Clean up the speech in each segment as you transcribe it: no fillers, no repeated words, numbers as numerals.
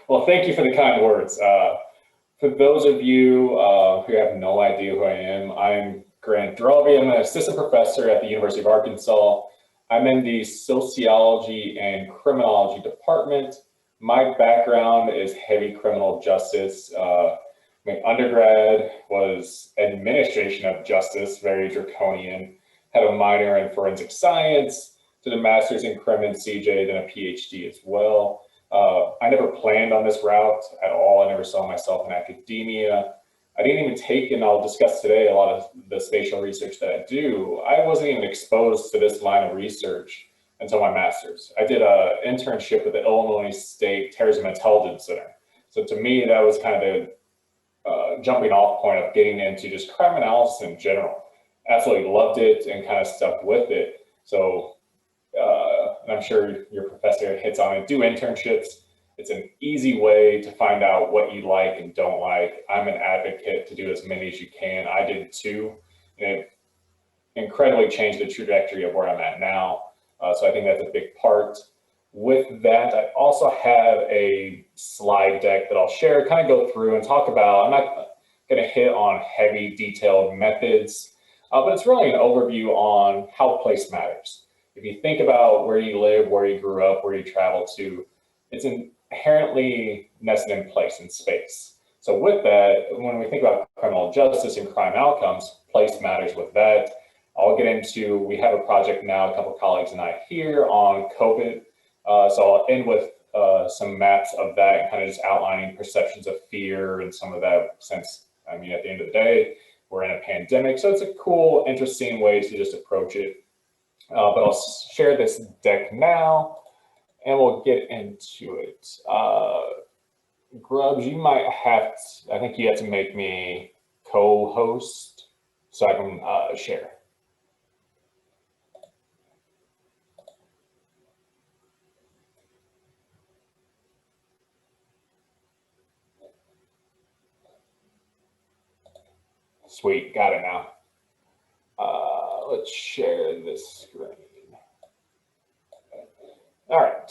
Well, thank you for the kind words. For those of you who have no idea who I am, I'm Drawve. I'm an assistant professor at the University of Arkansas. I'm in the sociology and criminology department. My background is heavy criminal justice. My undergrad was administration of justice, very draconian. Had a minor in forensic science, did a master's in crim and CJ, then a PhD as well. I never planned on this route at all. I never saw myself in academia. I didn't even take, and I'll discuss today, a lot of the spatial research that I do. I wasn't even exposed to this line of research until my master's. I did an internship with the Illinois State Terrorism Intelligence Center. So to me, that was kind of the jumping off point of getting into just crime analysis in general. Absolutely loved it and kind of stuck with it. So and I'm sure your professor hits on it, do internships. It's an easy way to find out what you like and don't like. I'm an advocate to do as many as you can. I did too, and it incredibly changed the trajectory of where I'm at now. So I think that's a big part. With that, I also have a slide deck that I'll share, kind of go through and talk about. I'm not going to hit on heavy detailed methods, but it's really an overview on how place matters. If you think about where you live, where you grew up, where you travel to, it's inherently nested in place and space. So with that, when we think about criminal justice and crime outcomes, place matters with that. I'll get into, we have a project now, a couple of colleagues and I here on COVID. So I'll end with some maps of that and kind of just outlining perceptions of fear and some of that, since, I mean, at the end of the day, we're in a pandemic. So it's a cool, interesting way to just approach it. But I'll share this deck now and we'll get into it. Grubb, you might have to, I think you have to make me co-host so I can share. Sweet, got it now. Let's share this screen. All right,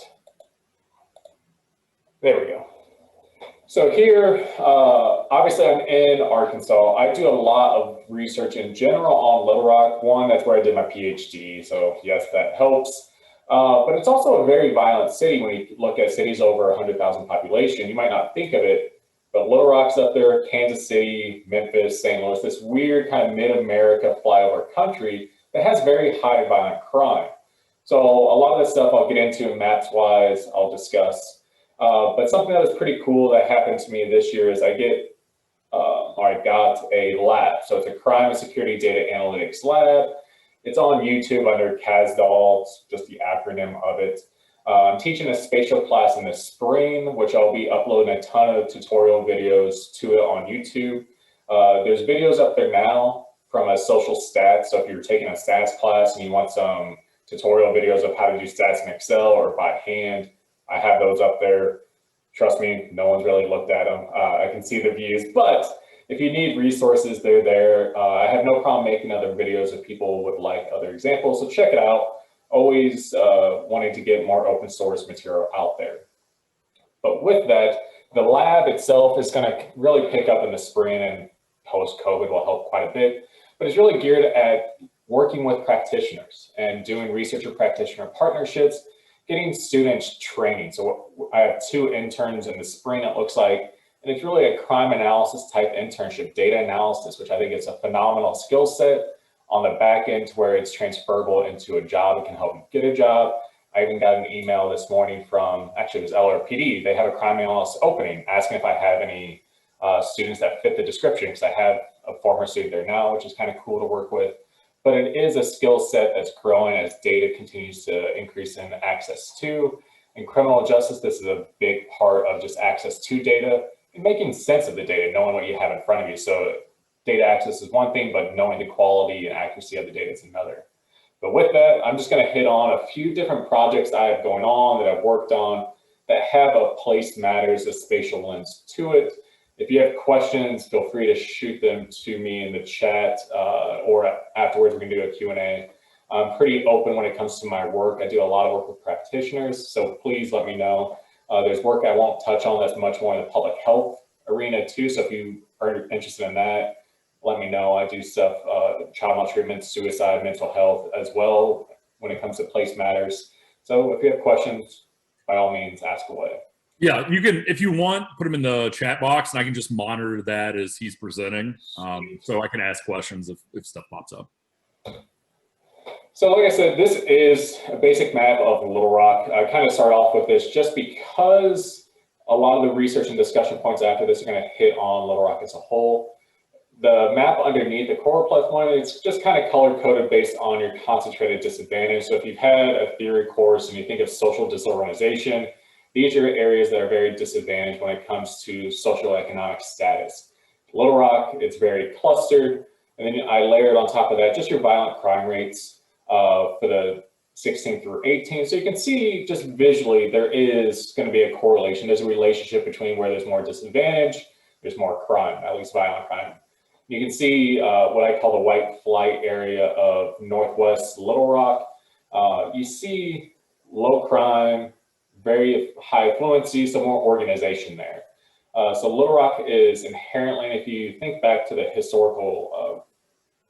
there we go. So here, obviously I'm in Arkansas. I do a lot of research in general on Little Rock. One, that's where I did my PhD, so yes, that helps. But it's also a very violent city. When you look at cities over 100,000 population, you might not think of it, but Little Rock's up there, Kansas City, Memphis, St. Louis, this weird kind of mid-America flyover country that has very high violent crime. So a lot of this stuff I'll get into maps-wise, I'll discuss. But something that was pretty cool that happened to me this year is I got a lab. So it's a crime and security data analytics lab. It's on YouTube under CASDAL, just the acronym of it. I'm teaching a spatial class in the spring, which I'll be uploading a ton of tutorial videos to it on YouTube. There's videos up there now from a social stats. So if you're taking a stats class and you want some tutorial videos of how to do stats in Excel or by hand, I have those up there. Trust me, no one's really looked at them. I can see the views, but if you need resources, they're there. I have no problem making other videos if people would like other examples, so check it out. Always wanting to get more open source material out there. But with that, the lab itself is going to really pick up in the spring, and post-COVID will help quite a bit. But it's really geared at working with practitioners and doing researcher practitioner partnerships, getting students training. So I have 2 interns in the spring, it looks like, and it's really a crime analysis type internship, data analysis, which I think is a phenomenal skill set on the back end to where it's transferable into a job. It can help you get a job. I even got an email this morning from, actually it was LRPD. They have a crime analyst opening asking if I have any students that fit the description, because I have a former student there now, which is kind of cool to work with. But it is a skill set that's growing as data continues to increase in access to. In criminal justice, this is a big part of just access to data and making sense of the data, knowing what you have in front of you. So data access is one thing, but knowing the quality and accuracy of the data is another. But with that, I'm just going to hit on a few different projects I have going on that I've worked on that have a place matters, a spatial lens to it. If you have questions, feel free to shoot them to me in the chat or afterwards we can do a Q&A. I'm pretty open when it comes to my work. I do a lot of work with practitioners, so please let me know. There's work I won't touch on that's much more in the public health arena too. So if you are interested in that, let me know. I do stuff, child maltreatment, suicide, mental health as well when it comes to place matters. So if you have questions, by all means, ask away. Yeah, you can, if you want, put them in the chat box, and I can just monitor that as he's presenting. So I can ask questions if stuff pops up. So like I said, this is a basic map of Little Rock. I kind of start off with this just because a lot of the research and discussion points after this are going to hit on Little Rock as a whole. The map underneath the choropleth one, it's just kind of color-coded based on your concentrated disadvantage. So if you've had a theory course and you think of social disorganization, these are areas that are very disadvantaged when it comes to socioeconomic status. Little Rock, it's very clustered. And then I layered on top of that just your violent crime rates for the 16 through 18. So you can see just visually there is going to be a correlation. There's a relationship between where there's more disadvantage, there's more crime, at least violent crime. You can see what I call the white flight area of Northwest Little Rock. You see low crime, very high fluency, some more organization there. So Little Rock is inherently, if you think back to the historical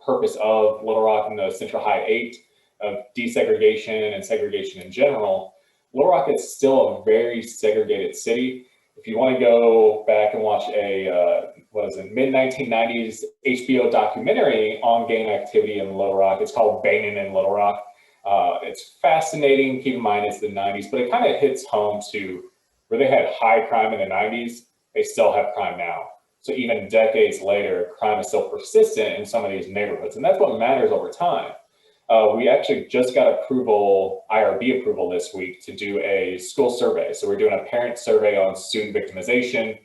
purpose of Little Rock and the Central High 8 of desegregation and segregation in general, Little Rock is still a very segregated city. If you want to go back and watch a, mid-1990s HBO documentary on gang activity in Little Rock, it's called Banging in Little Rock. It's fascinating, keep in mind it's the 90s, but it kind of hits home to where they had high crime in the 90s, they still have crime now. So even decades later, crime is still persistent in some of these neighborhoods, and that's what matters over time. We actually just got approval, IRB approval this week to do a school survey. So we're doing a parent survey on student victimization,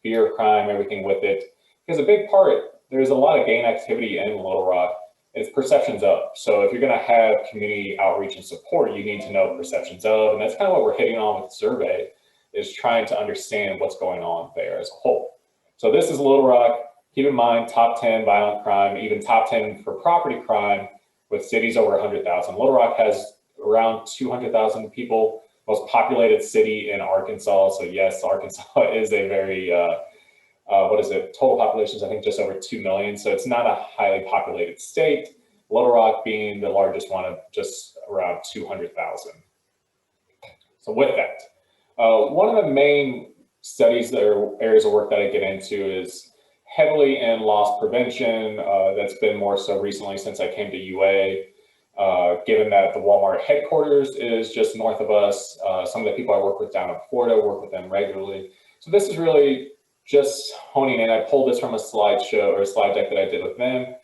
fear of crime, everything with it. Because a big part, there's a lot of gang activity in Little Rock. It's perceptions of. So if you're going to have community outreach and support, you need to know perceptions of. And that's kind of what we're hitting on with the survey, is trying to understand what's going on there as a whole. So this is Little Rock. Keep in mind, top 10 violent crime, even top 10 for property crime, with cities over 100,000. Little Rock has around 200,000 people, most populated city in Arkansas. So yes, Arkansas is a very, total population is I think just over 2 million. So it's not a highly populated state. Little Rock being the largest one of just around 200,000. So with that, one of the main studies or areas of work that I get into is heavily in loss prevention. That's been more so recently since I came to UA, given that the Walmart headquarters is just north of us. Some of the people I work with down in Florida, work with them regularly. So this is really just honing in. I pulled this from a slideshow or a slide deck that I did with them.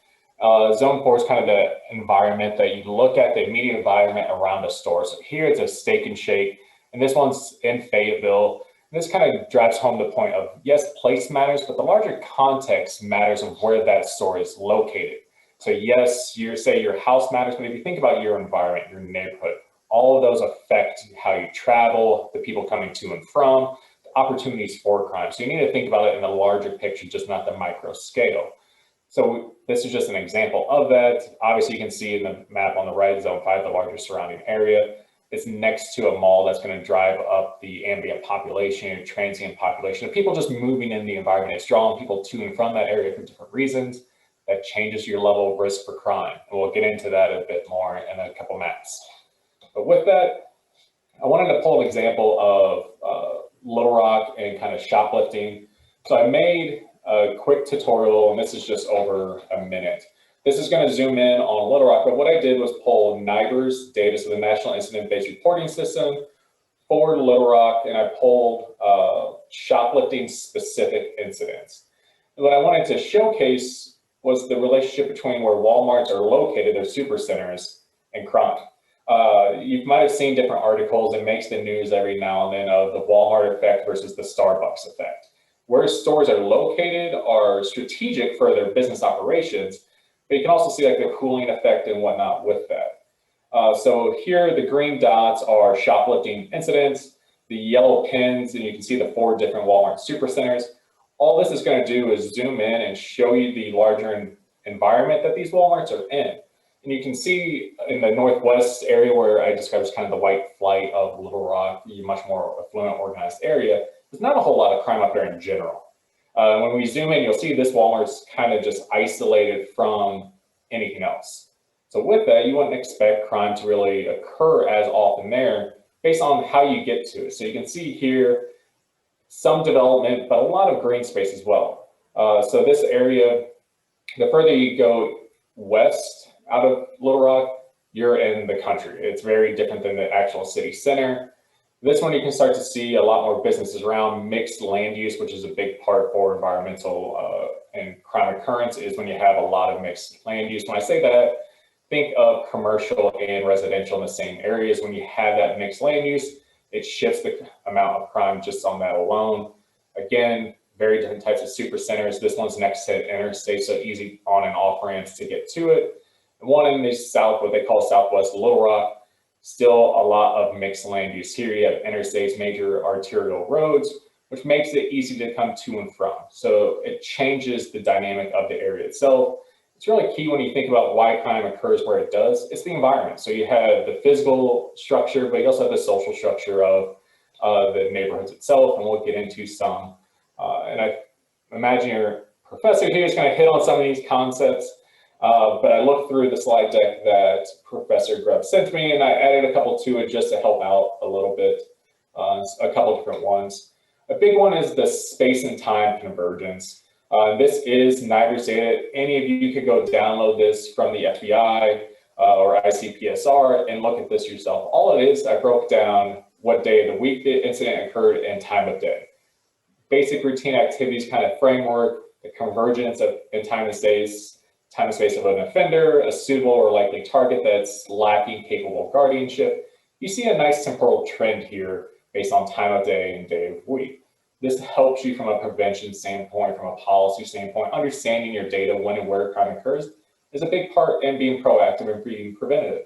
Zone 4 is kind of the environment that you look at, the immediate environment around a store. So here it's a Steak and Shake, and this one's in Fayetteville. This kind of drives home the point of, yes, place matters, but the larger context matters of where that store is located. So yes, you say your house matters, but if you think about your environment, your neighborhood, all of those affect how you travel, the people coming to and from, the opportunities for crime. So you need to think about it in the larger picture, just not the micro scale. So this is just an example of that. Obviously, you can see in the map on the right, Zone 5, the larger surrounding area. It's next to a mall that's going to drive up the ambient population, transient population, of people just moving in the environment. It's drawing people to and from that area for different reasons. That changes your level of risk for crime. And we'll get into that a bit more in a couple maps. But with that, I wanted to pull an example of Little Rock and kind of shoplifting. So I made a quick tutorial, and this is just over a minute. This is going to zoom in on Little Rock, but what I did was pull NIBRS data, so the National Incident-Based Reporting System, for Little Rock, and I pulled shoplifting specific incidents. And what I wanted to showcase was the relationship between where Walmarts are located, their supercenters, and crime. You might have seen different articles, it makes the news every now and then, of the Walmart effect versus the Starbucks effect. Where stores are located are strategic for their business operations, but you can also see like the cooling effect and whatnot with that. So here the green dots are shoplifting incidents, the yellow pins, and you can see the 4 different Walmart supercenters. All this is going to do is zoom in and show you the larger environment that these Walmarts are in. And you can see in the northwest area where I described as kind of the white flight of Little Rock, the much more affluent, organized area, there's not a whole lot of crime up there in general. When we zoom in, you'll see this Walmart's kind of just isolated from anything else. So with that, you wouldn't expect crime to really occur as often there based on how you get to it. So you can see here some development, but a lot of green space as well. So this area, the further you go west out of Little Rock, you're in the country. It's very different than the actual city center. This one you can start to see a lot more businesses around, mixed land use, which is a big part for environmental and crime occurrence, is when you have a lot of mixed land use. When I say that, think of commercial and residential in the same areas. When you have that mixed land use, it shifts the amount of crime just on that alone. Again, very different types of super centers. This one's next to interstate, so easy on and off ramps to get to it. And one in the south, what they call Southwest Little Rock, still a lot of mixed land use. Here you have interstates, major arterial roads, which makes it easy to come to and from. So it changes the dynamic of the area itself. It's really key when you think about why crime occurs where it does. It's the environment. So you have the physical structure, but you also have the social structure of the neighborhoods itself, and we'll get into some. And I imagine your professor here is going to hit on some of these concepts, but I looked through the slide deck that Professor Grubb sent me, and I added a couple to it just to help out a little bit, a couple different ones. A big one is the space and time convergence. This is NIDRS data. Any of you could go download this from the FBI or ICPSR and look at this yourself. All it is, I broke down what day of the week the incident occurred and time of day. Basic routine activities kind of framework, the convergence of in time and space of an offender, a suitable or likely target that's lacking capable guardianship. You see a nice temporal trend here based on time of day and day of week. This helps you from a prevention standpoint, from a policy standpoint. Understanding your data when and where crime occurs is a big part in being proactive and being preventative.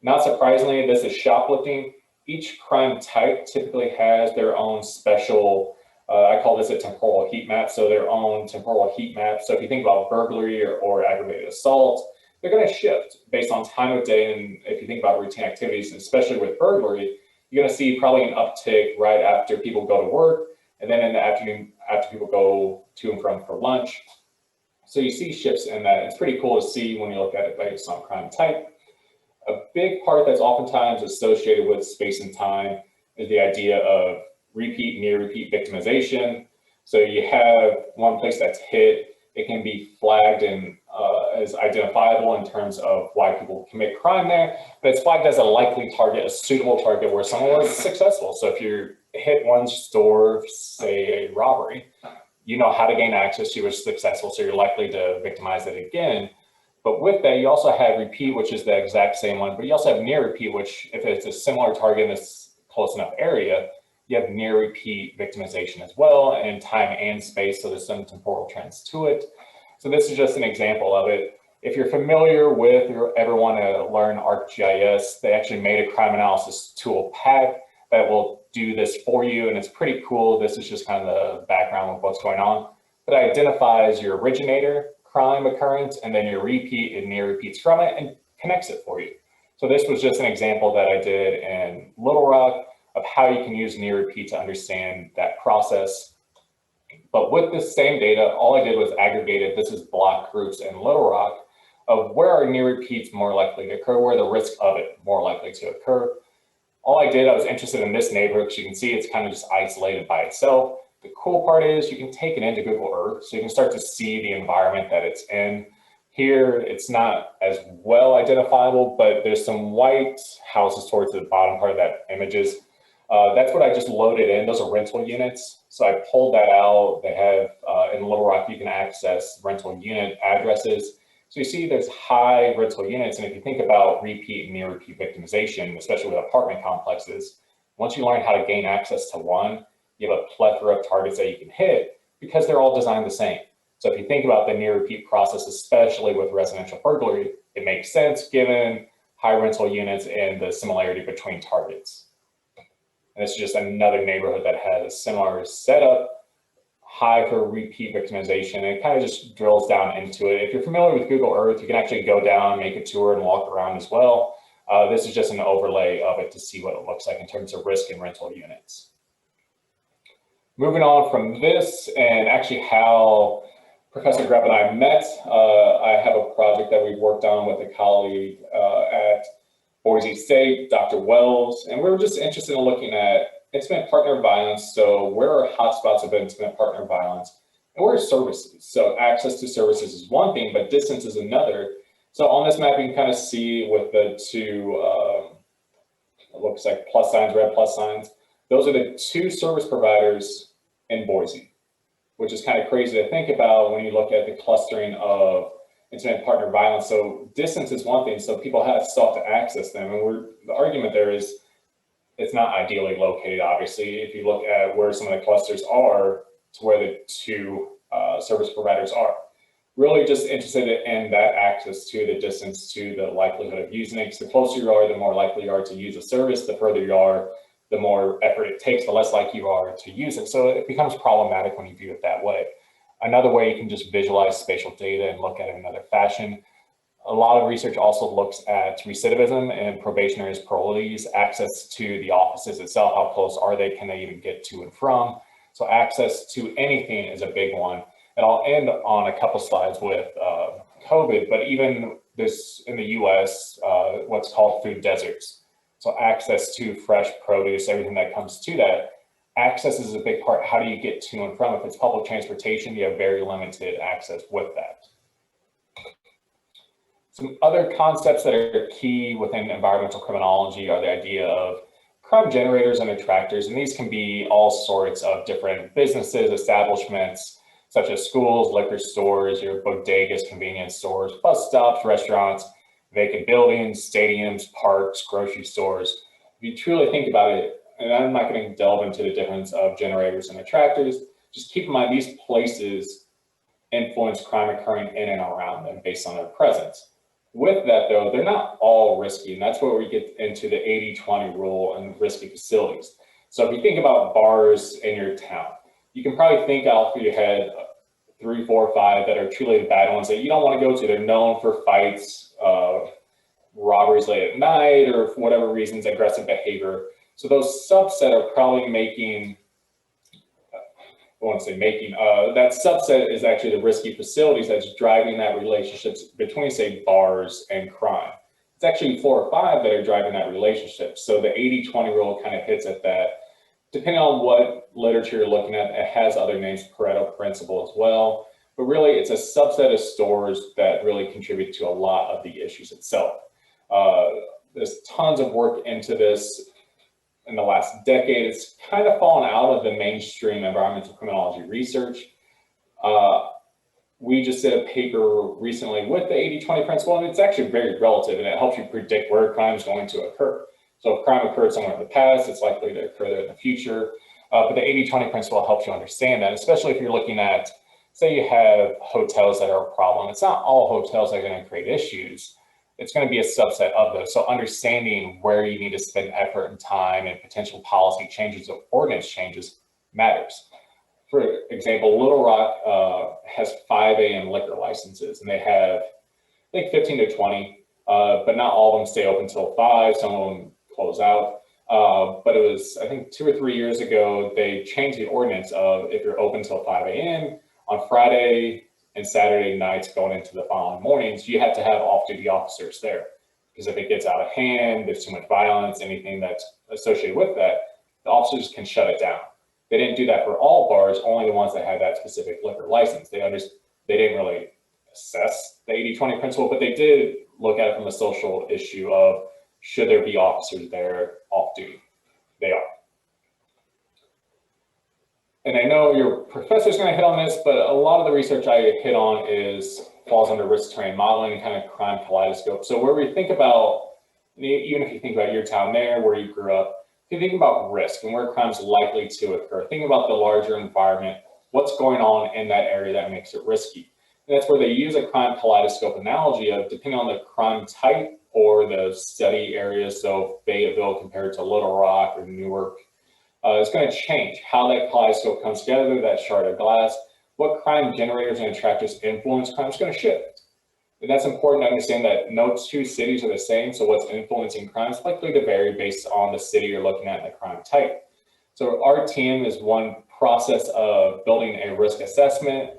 Not surprisingly, this is shoplifting. Each crime type typically has their own special, I call this a temporal heat map, so their own temporal heat map. So if you think about burglary or aggravated assault, they're going to shift based on time of day. And if you think about routine activities, especially with burglary, you're going to see probably an uptick right after people go to work, and then in the afternoon, after people go to and from for lunch. So you see shifts in that. It's pretty cool to see when you look at it based on crime type. A big part that's oftentimes associated with space and time is the idea of repeat, near repeat victimization. So you have one place that's hit, it can be flagged and as identifiable in terms of why people commit crime there, but it's flagged as a likely target, a suitable target where someone was successful. So if you're hit one store, say a robbery, you know how to gain access, you were successful, so you're likely to victimize it again. But with that, you also have repeat, which is the exact same one, but you also have near repeat, which if it's a similar target in this close enough area, you have near repeat victimization as well, and time and space, so there's some temporal trends to it. So this is just an example of it. If you're familiar with or ever want to learn ArcGIS, they actually made a crime analysis tool pack that will do this for you, and it's pretty cool. This is just kind of the background of what's going on. But it identifies your originator, crime occurrence, and then your repeat and near repeats from it and connects it for you. So this was just an example that I did in Little Rock of how you can use near repeat to understand that process. But with this same data, all I did was aggregated, this is block groups in Little Rock, of where are near repeats more likely to occur, where the risk of it more likely to occur. All I did, I was interested in this neighborhood, because you can see it's kind of just isolated by itself. The cool part is you can take it into Google Earth, so you can start to see the environment that it's in. Here, it's not as well identifiable, but there's some white houses towards the bottom part of that images. That's what I just loaded in. Those are rental units. So I pulled that out. They have, in Little Rock, you can access rental unit addresses. So you see there's high rental units. And if you think about repeat and near repeat victimization, especially with apartment complexes, once you learn how to gain access to one, you have a plethora of targets that you can hit because they're all designed the same. So if you think about the near repeat process, especially with residential burglary, it makes sense given high rental units and the similarity between targets. And it's just another neighborhood that has a similar setup, high for repeat victimization. And it kind of just drills down into it. If you're familiar with Google Earth, you can actually go down, make a tour, and walk around as well. This is just an overlay of it to see what it looks like in terms of risk and rental units. Moving on from this, and actually how Professor Grubb and I met, I have a project that we've worked on with a colleague at Boise State, Dr. Wells, and we were just interested in looking at intimate partner violence. So where are hotspots of intimate partner violence, and where are services? So access to services is one thing, but distance is another. So on this map, you can kind of see with the two, it looks like plus signs, red plus signs. Those are the two service providers in Boise, which is kind of crazy to think about when you look at the clustering of intimate partner violence. So distance is one thing, so people have sought to access them. And the argument there is it's not ideally located, obviously. If you look at where some of the clusters are to where the two service providers are. Really just interested in that access to the distance to the likelihood of using it. Because the closer you are, the more likely you are to use a service. The further you are, the more effort it takes, the less likely you are to use it. So it becomes problematic when you view it that way. Another way, you can just visualize spatial data and look at it in another fashion. A lot of research also looks at recidivism and probationaries, parolees, access to the offices itself. How close are they? Can they even get to and from? So access to anything is a big one. And I'll end on a couple slides with COVID, but even this in the US, what's called food deserts. So access to fresh produce, everything that comes to that. Access is a big part. How do you get to and from? If it's public transportation, you have very limited access with that. Some other concepts that are key within environmental criminology are the idea of crime generators and attractors. And these can be all sorts of different businesses, establishments, such as schools, liquor stores, your bodegas, convenience stores, bus stops, restaurants, vacant buildings, stadiums, parks, grocery stores. If you truly think about it, and I'm not going to delve into the difference of generators and attractors, just keep in mind these places influence crime occurring in and around them based on their presence. With that though, they're not all risky, and that's where we get into the 80-20 rule and risky facilities. So if you think about bars in your town, you can probably think off of your head 3, 4, 5 that are truly the bad ones that you don't want to go to. They're known for fights, robberies late at night, or for whatever reasons, aggressive behavior. So those subset are probably making, I won't say making, that subset is actually the risky facilities that's driving that relationships between, say, bars and crime. It's actually 4 or 5 that are driving that relationship. So the 80-20 rule kind of hits at that. Depending on what literature you're looking at, it has other names, Pareto principle as well. But really, it's a subset of stores that really contribute to a lot of the issues itself. There's tons of work into this in the last decade. It's kind of fallen out of the mainstream environmental criminology research. We just did a paper recently with the 80-20 principle, and it's actually very relative, and it helps you predict where crime is going to occur. So if crime occurred somewhere in the past, it's likely to occur there in the future. But the 80-20 principle helps you understand that, especially if you're looking at, say you have hotels that are a problem. It's not all hotels that are going to create issues. It's going to be a subset of those. So understanding where you need to spend effort and time and potential policy changes or ordinance changes matters. For example, Little Rock has 5 a.m. liquor licenses, and they have, I think, 15 to 20, but not all of them stay open until 5. Some of them close out. But it was, I think, 2 or 3 years ago, they changed the ordinance of if you're open till 5 a.m. on Friday and Saturday nights going into the following mornings, you have to have off-duty officers there. Because if it gets out of hand, there's too much violence, anything that's associated with that, the officers can shut it down. They didn't do that for all bars, only the ones that had that specific liquor license. They didn't really assess the 80-20 principle, but they did look at it from a social issue of should there be officers there off duty? They are. And I know your professor's going to hit on this, but a lot of the research I hit on falls under risk terrain modeling, kind of crime kaleidoscope. So where we think about, even if you think about your town there, where you grew up, if you think about risk and where crime's likely to occur, think about the larger environment, what's going on in that area that makes it risky. And that's where they use a crime kaleidoscope analogy of, depending on the crime type or the study area, so Fayetteville compared to Little Rock or Newark, It's going to change how that kaleidoscope comes together, that shard of glass, what crime generators and attractors influence crime is going to shift. And that's important to understand that no two cities are the same. So what's influencing crime is likely to vary based on the city you're looking at and the crime type. So our team is one process of building a risk assessment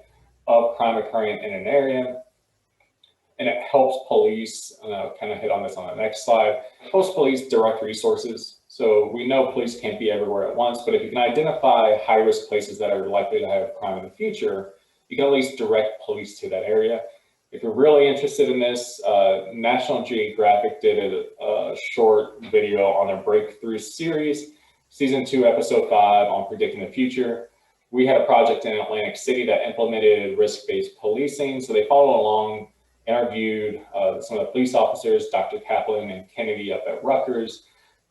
of crime occurring in an area. And it helps police, and I'll kind of hit on this on the next slide, helps police direct resources. So we know police can't be everywhere at once, but if you can identify high-risk places that are likely to have crime in the future, you can at least direct police to that area. If you're really interested in this, National Geographic did a short video on their Breakthrough series, season 2, episode 5 on predicting the future. We had a project in Atlantic City that implemented risk-based policing. So they followed along, interviewed some of the police officers, Dr. Kaplan and Kennedy up at Rutgers.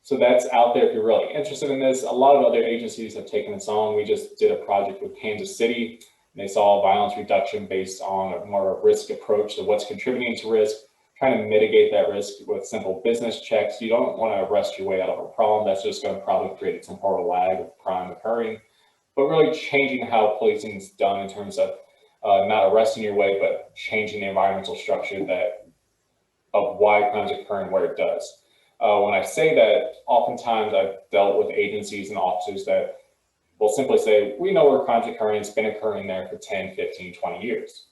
So that's out there if you're really interested in this. A lot of other agencies have taken this on. We just did a project with Kansas City. And they saw violence reduction based on a more risk approach. So what's contributing to risk, trying to mitigate that risk with simple business checks. You don't want to arrest your way out of a problem. That's just going to probably create a temporal lag of crime occurring. But really changing how policing is done in terms of not arresting your way, but changing the environmental structure of why crimes occur and where it does. When I say that, oftentimes I've dealt with agencies and officers that will simply say, we know where crimes occurring, it's been occurring there for 10, 15, 20 years.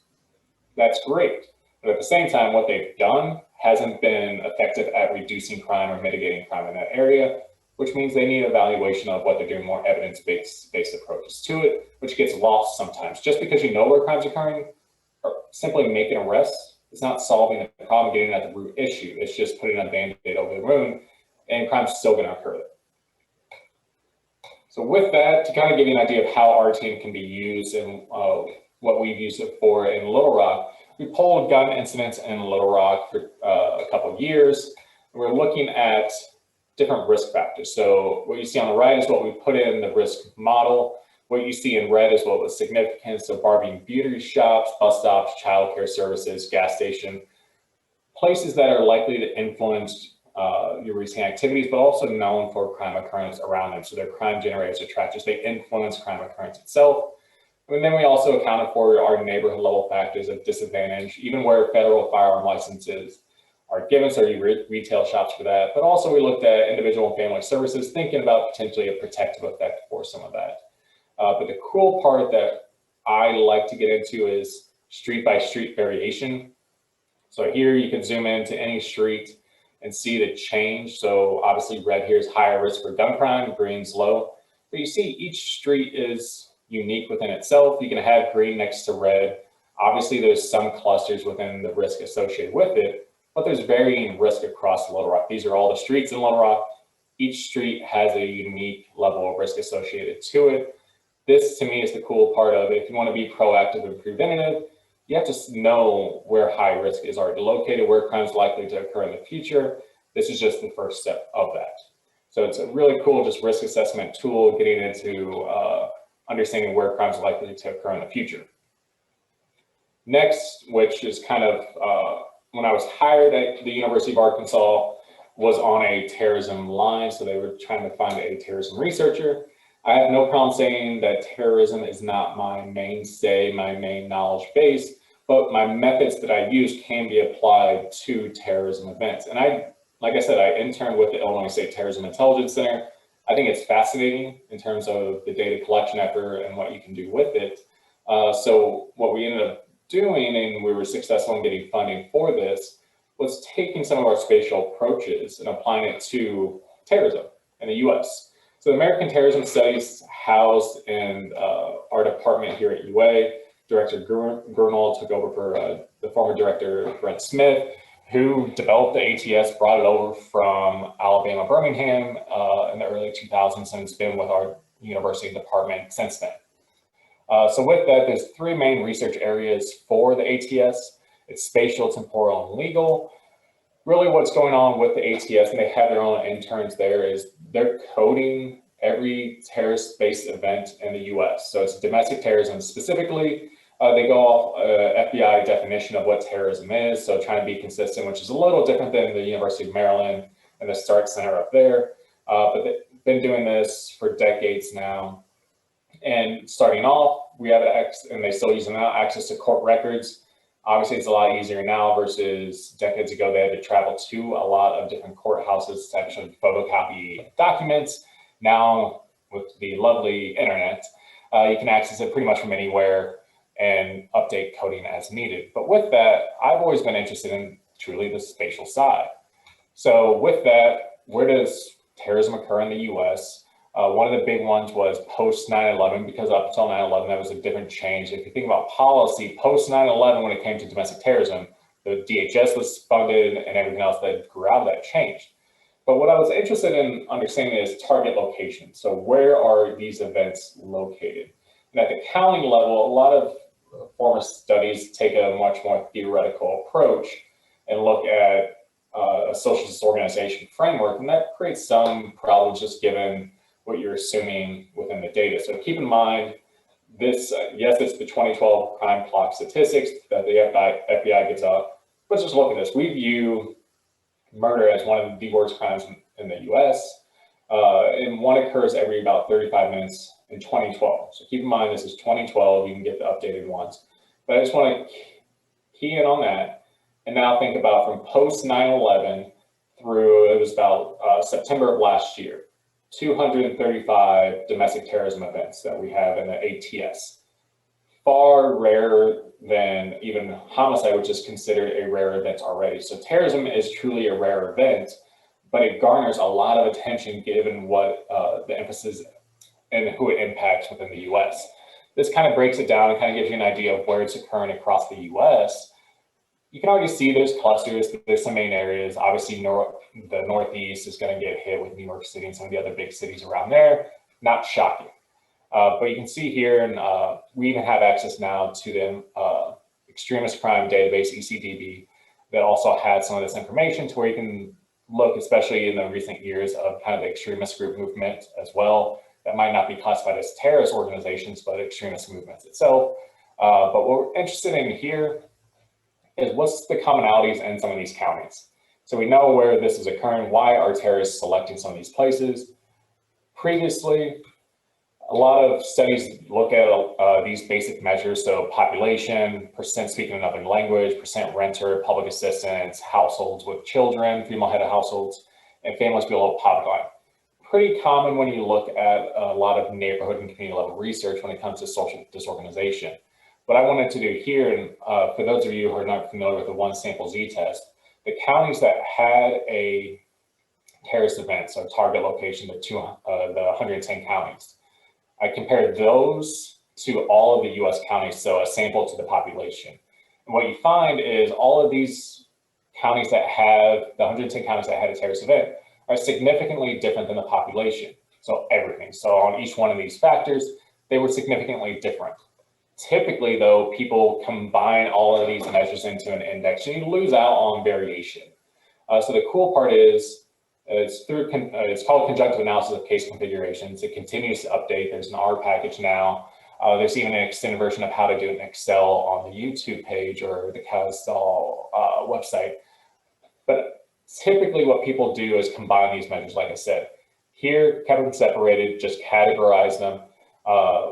That's great. But at the same time, what they've done hasn't been effective at reducing crime or mitigating crime in that area, which means they need evaluation of what they're doing, more evidence-based approaches to it, which gets lost sometimes. Just because you know where crimes are occurring, or simply making arrests, it's not solving the problem, getting at the root issue. It's just putting a Band-Aid over the wound, and crime's still going to occur there. So with that, to kind of give you an idea of how our team can be used and what we've used it for in Little Rock, we polled gun incidents in Little Rock for a couple of years. We're looking at different risk factors. So what you see on the right is what we put in the risk model. What you see in red is what was significant. So Barbie and beauty shops, bus stops, childcare services, gas station, places that are likely to influence your recent activities, but also known for crime occurrence around them. So they're crime generators, attractors, they influence crime occurrence itself. And then we also accounted for our neighborhood level factors of disadvantage, even where federal firearm licenses are given, so you retail shops for that. But also we looked at individual and family services, thinking about potentially a protective effect for some of that. But the cool part that I like to get into is street by street variation. So here you can zoom into any street and see the change. So obviously red here is higher risk for gun crime, green's low. But you see each street is unique within itself. You can have green next to red. Obviously there's some clusters within the risk associated with it, but there's varying risk across Little Rock. These are all the streets in Little Rock. Each street has a unique level of risk associated to it. This to me is the cool part of it. If you want to be proactive and preventative, you have to know where high risk is already located, where crime is likely to occur in the future. This is just the first step of that. So it's a really cool just risk assessment tool, getting into understanding where crime is likely to occur in the future. Next, which is kind of when I was hired at the University of Arkansas, was on a terrorism line. So they were trying to find a terrorism researcher. I have no problem saying that terrorism is not my mainstay, my main knowledge base, but my methods that I use can be applied to terrorism events. And like I said, I interned with the Illinois State Terrorism Intelligence Center. I think it's fascinating in terms of the data collection effort and what you can do with it. So what we ended up doing, and we were successful in getting funding for this, was taking some of our spatial approaches and applying it to terrorism in the US. So the American Terrorism Studies housed in our department here at UA. Director Grunwald took over for the former director, Brent Smith, who developed the ATS, brought it over from Alabama, Birmingham in the early 2000s, and it's been with our university department since then. So with that, there's three main research areas for the ATS. It's spatial, temporal, and legal. Really what's going on with the ATS, and they have their own interns there, is they're coding every terrorist-based event in the US. So it's domestic terrorism specifically. They go off FBI definition of what terrorism is, so trying to be consistent, which is a little different than the University of Maryland and the Stark Center up there. But been doing this for decades now. And starting off, we have and they still use them now, access to court records. Obviously, it's a lot easier now versus decades ago. They had to travel to a lot of different courthouses to actually photocopy documents. Now, with the lovely internet, you can access it pretty much from anywhere and update coding as needed. But with that, I've always been interested in truly the spatial side. So with that, where does terrorism occur in the US? One of the big ones was post 9/11, because up until 9/11, that was a different change. If you think about policy, post 9/11, when it came to domestic terrorism, the DHS was funded and everything else that grew out of that changed. But what I was interested in understanding is target location. So where are these events located? And at the county level, a lot of former studies take a much more theoretical approach and look at a social disorganization framework, and that creates some problems just given what you're assuming within the data. So keep in mind, this, yes, it's the 2012 crime clock statistics that the FBI gives out, but just look at this. We view murder as one of the worst crimes in the US, and one occurs every about 35 minutes in 2012. So keep in mind, this is 2012, you can get the updated ones. But I just want to key in on that, and now think about from post 9/11 through, it was about September of last year, 235 domestic terrorism events that we have in the ATS. Far rarer than even homicide, which is considered a rare event already. So terrorism is truly a rare event, but it garners a lot of attention given what the emphasis and who it impacts within the US. This kind of breaks it down and kind of gives you an idea of where it's occurring across the US. You can already see there's clusters, there's some main areas. Obviously, the Northeast is going to get hit with New York City and some of the other big cities around there. Not shocking. But you can see here, and we even have access now to the extremist crime database, ECDB, that also had some of this information to where you can look, especially in the recent years, of kind of the extremist group movement as well. That might not be classified as terrorist organizations, but extremist movements itself. But what we're interested in here is what's the commonalities in some of these counties. So we know where this is occurring. Why are terrorists selecting some of these places? Previously, a lot of studies look at these basic measures. So population, percent speaking another language, percent renter, public assistance, households with children, female-headed households, and families below poverty line. Pretty common when you look at a lot of neighborhood and community level research when it comes to social disorganization. What I wanted to do here, and for those of you who are not familiar with the one sample Z test, the counties that had a terrorist event, so target location, the 110 counties, I compared those to all of the US counties, so a sample to the population. And what you find is all of these counties that have, the 110 counties that had a terrorist event, are significantly different than the population. So everything. So on each one of these factors, they were significantly different. Typically, though, people combine all of these measures into an index, and you lose out on variation. So the cool part is, it's called conjunctive analysis of case configurations. It continues to update. There's an R package now. There's even an extended version of how to do it in Excel on the YouTube page or the Castal website. But typically what people do is combine these measures, like I said. Here, kept them separated, just categorize them.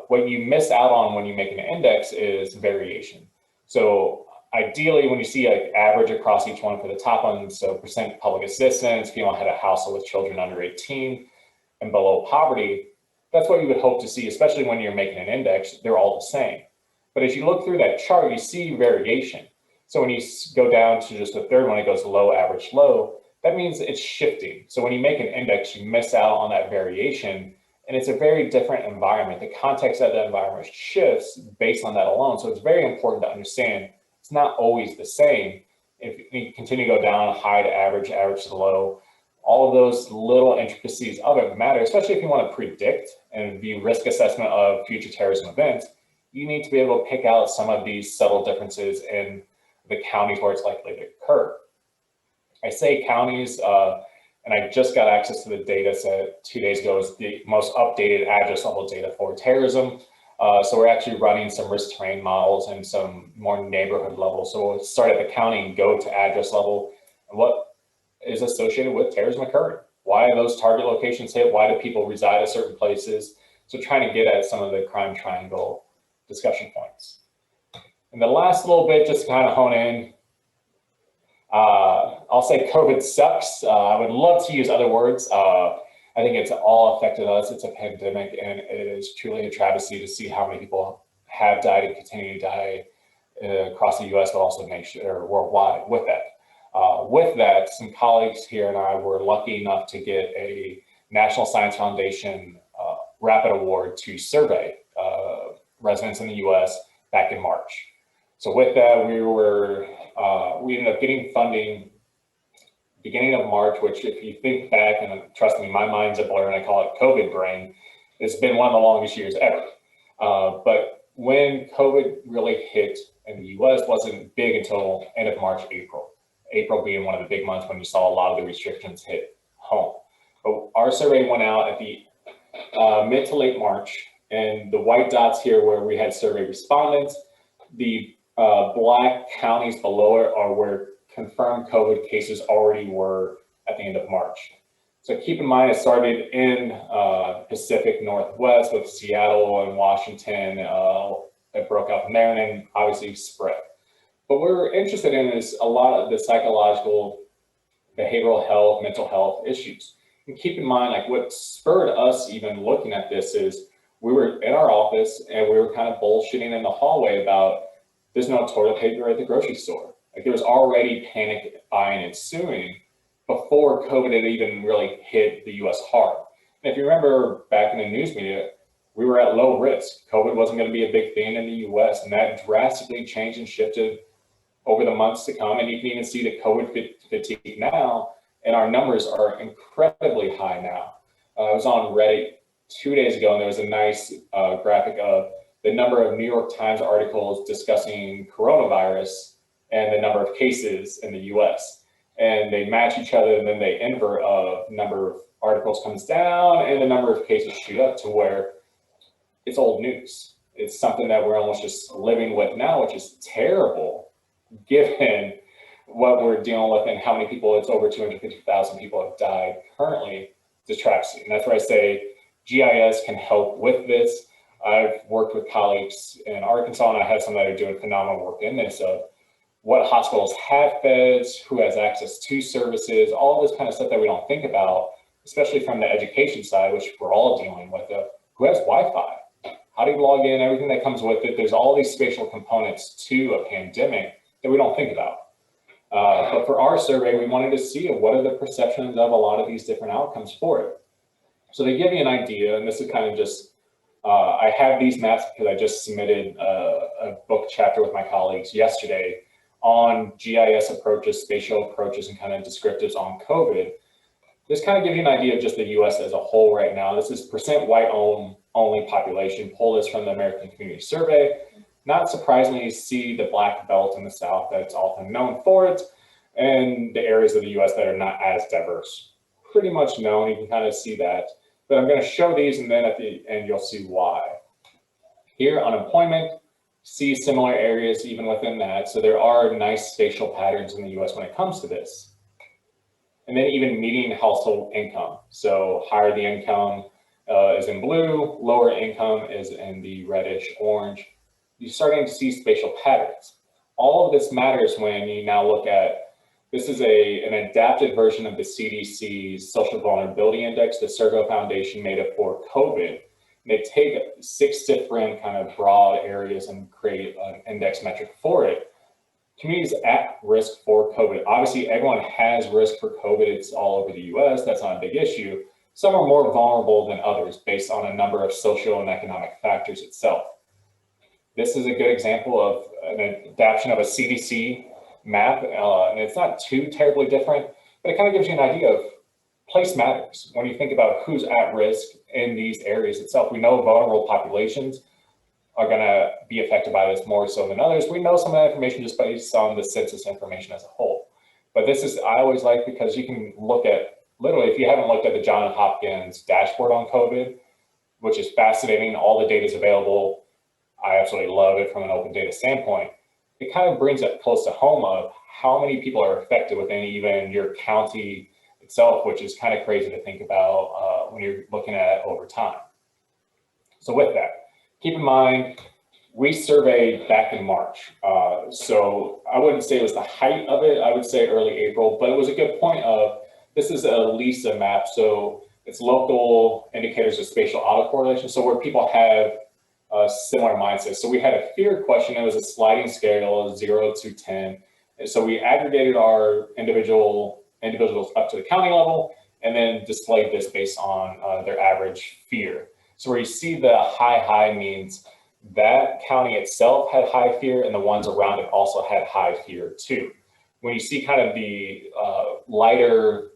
What you miss out on when you make an index is variation. So ideally, when you see an average across each one for the top one, so percent public assistance, female-headed household with children under 18 and below poverty, that's what you would hope to see, especially when you're making an index. They're all the same. But as you look through that chart, you see variation. So when you go down to just the third one, it goes low, average, low. That means it's shifting. So when you make an index, you miss out on that variation. And it's a very different environment. The context of the environment shifts based on that alone. So it's very important to understand it's not always the same. If you continue to go down, high to average, average to low, all of those little intricacies of it matter, especially if you want to predict and view risk assessment of future terrorism events. You need to be able to pick out some of these subtle differences in the counties where it's likely to occur. I say counties, and I just got access to the data set 2 days ago. It's the most updated address level data for terrorism. So we're actually running some risk terrain models and some more neighborhood levels. So we'll start at the county and go to address level and what is associated with terrorism occurring. Why are those target locations hit? Why do people reside at certain places? So trying to get at some of the crime triangle discussion points. And the last little bit, just to kind of hone in, I'll say COVID sucks. I would love to use other words. I think it's all affected us. It's a pandemic, and it is truly a travesty to see how many people have died and continue to die across the U.S., but also nation or worldwide with that. With that, some colleagues here and I were lucky enough to get a National Science Foundation Rapid Award to survey residents in the U.S. back in March. So with that, we ended up getting funding beginning of March, which if you think back, and trust me, my mind's a blur and I call it COVID brain, it's been one of the longest years ever. But when COVID really hit in the US, wasn't big until end of March, April. April being one of the big months when you saw a lot of the restrictions hit home. But our survey went out at the mid to late March, and the white dots here where we had survey respondents, the black counties below it are where confirmed COVID cases already were at the end of March. So keep in mind, it started in Pacific Northwest with Seattle and Washington. It broke out from there and then obviously spread. What we're interested in is a lot of the psychological, behavioral health, mental health issues. And keep in mind, like what spurred us even looking at this is we were in our office and we were kind of bullshitting in the hallway about there's no toilet paper at the grocery store. Like there was already panic buying ensuing before COVID had even really hit the US hard. And if you remember back in the news media, we were at low risk. COVID wasn't going to be a big thing in the US, and that drastically changed and shifted over the months to come. And you can even see the COVID fatigue now, and our numbers are incredibly high now. I was on Reddit 2 days ago, and there was a nice graphic of the number of New York Times articles discussing coronavirus and the number of cases in the US. And they match each other, and then they invert number of articles comes down and the number of cases shoot up to where it's old news. It's something that we're almost just living with now, which is terrible given what we're dealing with and how many people, it's over 250,000 people have died currently. It's a travesty. And that's where I say GIS can help with this. I've worked with colleagues in Arkansas, and I have some that are doing phenomenal work in this of what hospitals have beds, who has access to services, all this kind of stuff that we don't think about, especially from the education side, which we're all dealing with. Who has Wi-Fi? How do you log in? Everything that comes with it. There's all these spatial components to a pandemic that we don't think about. But for our survey, we wanted to see what are the perceptions of a lot of these different outcomes for it. So they give you an idea, and this is kind of just, I have these maps because I just submitted a book chapter with my colleagues yesterday on GIS approaches, spatial approaches, and kind of descriptives on COVID. This kind of gives you an idea of just the US as a whole right now. This is percent white only population. Pull this from the American Community Survey. Not surprisingly, you see the black belt in the South that's often known for it, and the areas of the US that are not as diverse. Pretty much known, you can kind of see that. But I'm going to show these, and then at the end, you'll see why. Here, unemployment, see similar areas even within that. So there are nice spatial patterns in the US when it comes to this. And then even median household income. So higher the income is in blue, lower income is in the reddish orange. You're starting to see spatial patterns. All of this matters when you now look at, this is an adapted version of the CDC's Social Vulnerability Index, the Sergo Foundation made it for COVID. They take 6 different kind of broad areas and create an index metric for it. Communities at risk for COVID. Obviously, everyone has risk for COVID. It's all over the US. That's not a big issue. Some are more vulnerable than others based on a number of social and economic factors itself. This is a good example of an adaptation of a CDC map. And it's not too terribly different, but it kind of gives you an idea of place matters when you think about who's at risk in these areas itself. We know vulnerable populations are going to be affected by this more so than others. We know some of that information just based on the census information as a whole. But this is, I always like, because you can look at, literally, if you haven't looked at the Johns Hopkins dashboard on COVID, which is fascinating, all the data is available. I absolutely love it from an open data standpoint. It kind of brings it close to home of how many people are affected within even your county itself, which is kind of crazy to think about when you're looking at it over time. So with that, keep in mind, we surveyed back in March. So I wouldn't say it was the height of it. I would say early April, but it was a good point of, this is a LISA map. So it's local indicators of spatial autocorrelation. So where people have similar mindsets. So we had a fear question. It was a sliding scale of 0 to 10. And so we aggregated our individuals up to the county level and then displayed this based on their average fear. So where you see the high means that county itself had high fear and the ones around it also had high fear too. When you see kind of the lighter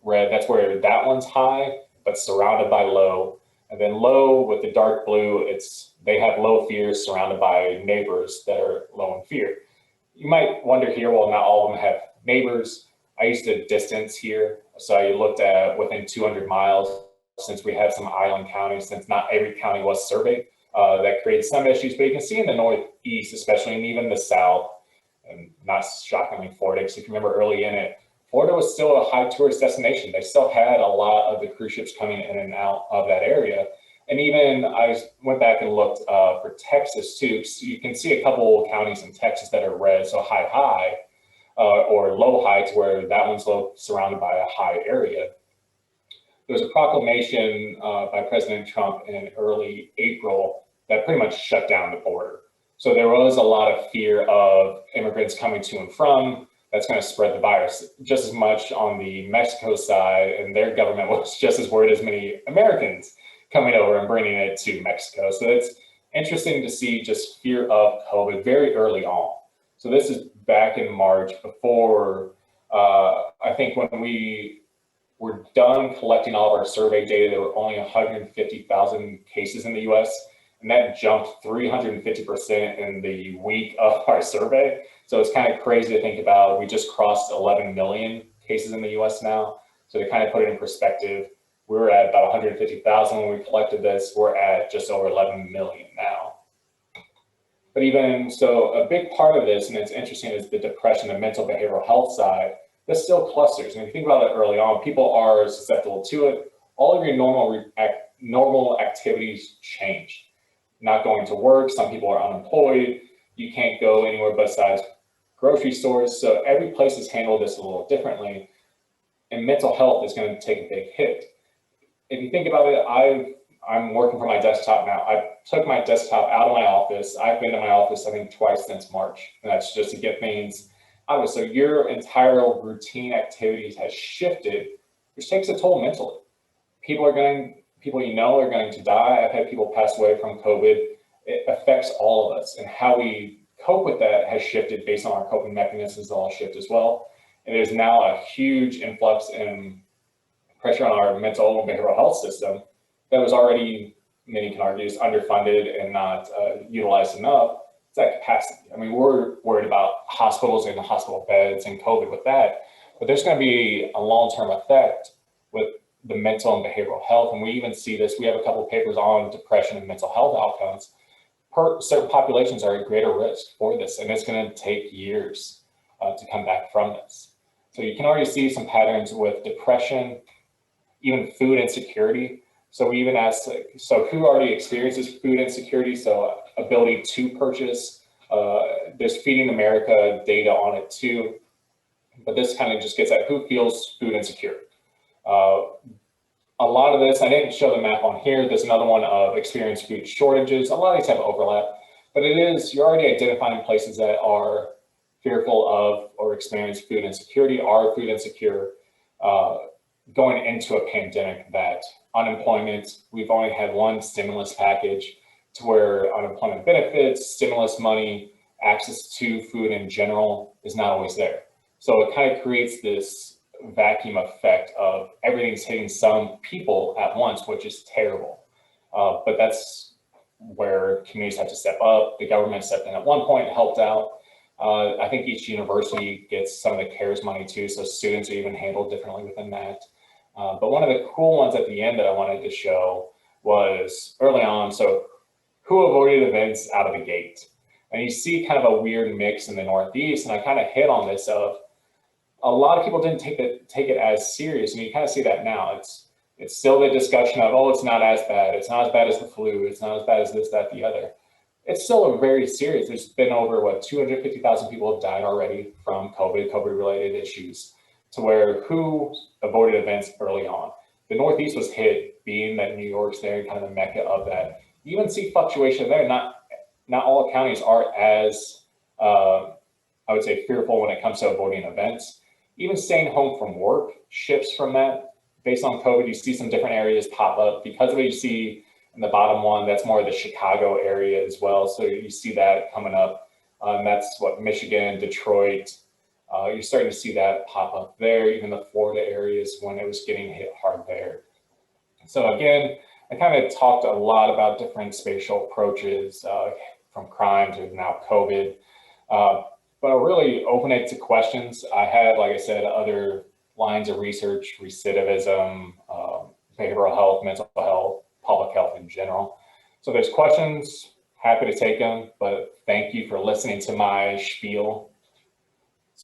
red, that's where that one's high, but surrounded by low. And then low with the dark blue, they have low fear surrounded by neighbors that are low in fear. You might wonder here, well, not all of them have neighbors. I used a distance here. So I looked at within 200 miles, since we have some island counties, since not every county was surveyed, that creates some issues. But you can see in the Northeast, especially, and even the South, and not shockingly Florida, because if you remember early in it, Florida was still a high tourist destination. They still had a lot of the cruise ships coming in and out of that area. And even I went back and looked for Texas too. So you can see a couple counties in Texas that are red, so high, or low heights where that one's low, surrounded by a high area. There was a proclamation by President Trump in early April that pretty much shut down the border. So there was a lot of fear of immigrants coming to and from. That's going to spread the virus just as much on the Mexico side, and their government was just as worried as many Americans coming over and bringing it to Mexico. So it's interesting to see just fear of COVID very early on. So this is back in March before, I think when we were done collecting all of our survey data, there were only 150,000 cases in the US, and that jumped 350% in the week of our survey. So it's kind of crazy to think about. We just crossed 11 million cases in the US now. So to kind of put it in perspective, we were at about 150,000 when we collected this. We're at just over 11 million now. But even so, a big part of this, and it's interesting, is the depression and mental behavioral health side. There's still clusters. And if you think about it early on, people are susceptible to it. All of your normal activities change. Not going to work, some people are unemployed, you can't go anywhere besides grocery stores. So every place has handled this a little differently. And mental health is going to take a big hit. If you think about it, I'm working from my desktop now. I took my desktop out of my office. I've been to my office, I think, twice since March. And that's just to get things out of it. So your entire routine activities has shifted, which takes a toll mentally. People you know are going to die. I've had people pass away from COVID. It affects all of us, and how we cope with that has shifted based on our coping mechanisms all shift as well. And there's now a huge influx in pressure on our mental and behavioral health system that was already, many can argue, is underfunded and not utilized enough. It's at capacity. I mean, we're worried about hospitals and the hospital beds and COVID with that, but there's going to be a long-term effect with the mental and behavioral health. And we even see this, we have a couple of papers on depression and mental health outcomes. Certain populations are at greater risk for this, and it's going to take years to come back from this. So you can already see some patterns with depression, even food insecurity. So we even asked, so who already experiences food insecurity? So ability to purchase, there's Feeding America data on it too. But this kind of just gets at who feels food insecure. A lot of this, I didn't show the map on here. There's another one of experienced food shortages. A lot of these have overlap, but you're already identifying places that are fearful of or experience food insecurity, are food insecure, going into a pandemic. That unemployment, we've only had one stimulus package to where unemployment benefits, stimulus money, access to food in general is not always there. So it kind of creates this vacuum effect of everything's hitting some people at once, which is terrible. But that's where communities have to step up. The government stepped in at one point, helped out. I think each university gets some of the CARES money too, so students are even handled differently within that. But one of the cool ones at the end that I wanted to show was early on, so who avoided events out of the gate? And you see kind of a weird mix in the Northeast, and I kind of hit on this of a lot of people didn't take it as serious, and you kind of see that now. It's still the discussion of, oh, it's not as bad. It's not as bad as the flu. It's not as bad as this, that, the other. It's still a very serious. There's been over, 250,000 people have died already from COVID-related issues, to where who avoided events early on. The Northeast was hit, being that New York's there, kind of the mecca of that. You even see fluctuation there. Not all counties are as, I would say, fearful when it comes to avoiding events. Even staying home from work shifts from that. Based on COVID, you see some different areas pop up. Because of what you see in the bottom one, that's more of the Chicago area as well. So you see that coming up. That's what Michigan, Detroit, you're starting to see that pop up there. Even the Florida areas when it was getting hit hard there. So again, I kind of talked a lot about different spatial approaches from crime to now COVID. But I'll really open it to questions. I had, like I said, other lines of research, recidivism, behavioral health, mental health, public health in general. So if there's questions, happy to take them, but thank you for listening to my spiel.